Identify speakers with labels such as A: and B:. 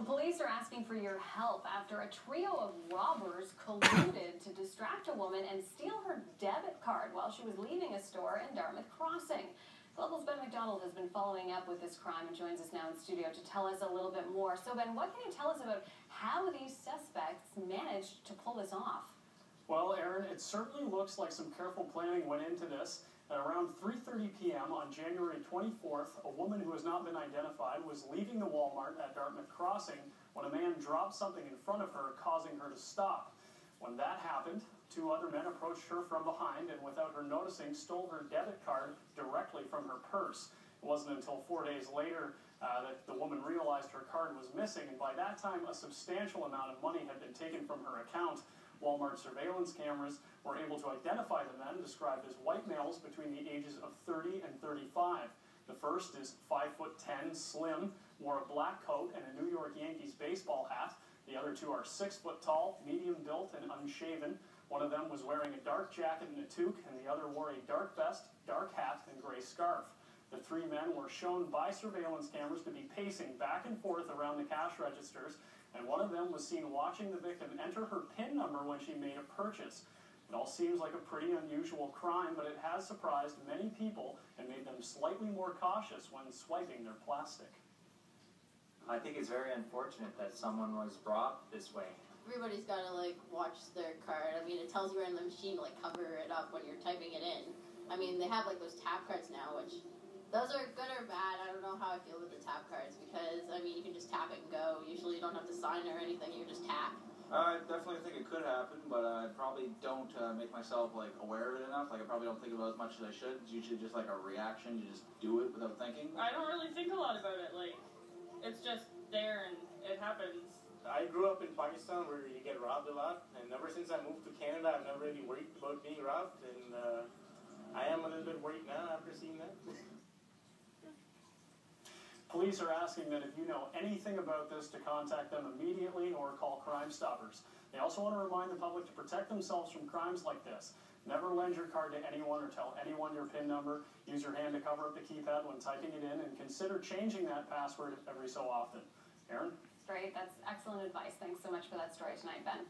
A: Police are asking for your help after a trio of robbers colluded to distract a woman and steal her debit card while she was leaving a store in Dartmouth Crossing. Global's Ben McDonald has been following up with this crime and joins us now in studio to tell us a little bit more. So, Ben, what can you tell us about how these suspects managed to pull this off?
B: Well, Aaron, it certainly looks like some careful planning went into this. At around 3:30 p.m. on January 24th, a woman who has not been identified was leaving the Walmart at Dartmouth Crossing when a man dropped something in front of her, causing her to stop. When that happened, two other men approached her from behind and, without her noticing, stole her debit card directly from her purse. It wasn't until 4 days later that the woman realized her card was missing, and by that time a substantial amount of money had been taken from her account. Walmart surveillance cameras were able to identify the men, described as white males between the ages of 30 and 35. The first is 5'10", slim, wore a black coat and a New York Yankees baseball hat. The other two are 6 foot tall, medium built, and unshaven. One of them was wearing a dark jacket and a toque, and the other wore a dark vest, dark hat, and gray scarf. The three men were shown by surveillance cameras to be pacing back and forth around the cash registers, and one of them was seen watching the victim enter her PIN number when she made a purchase. It all seems like a pretty unusual crime, but it has surprised many people and made them slightly more cautious when swiping their plastic.
C: I think it's very unfortunate that someone was robbed this way.
D: Everybody's got to, watch their card. I mean, it tells you right on the machine to, cover it up when you're typing it in. I mean, they have, those tap cards now, which those are good or bad. I don't know how I feel with the tap cards because, I mean, you can just tap it and go. Usually you don't have to sign or anything. You just tap.
E: I definitely think it could happen, but I probably don't make myself, aware of it enough. I probably don't think about it as much as I should. It's usually just, a reaction. You just do it without thinking.
F: I don't really think a lot about it. It's just there and it happens.
G: I grew up in Pakistan where you get robbed a lot, and ever since I moved to Canada, I've never really worried about being robbed, and I am a little bit worried now after seeing that.
B: Police are asking that if you know anything about this to contact them immediately or call Crime Stoppers. They also want to remind the public to protect themselves from crimes like this. Never lend your card to anyone or tell anyone your PIN number. Use your hand to cover up the keypad when typing it in, and consider changing that password every so often. Aaron?
A: Great, that's excellent advice. Thanks so much for that story tonight, Ben.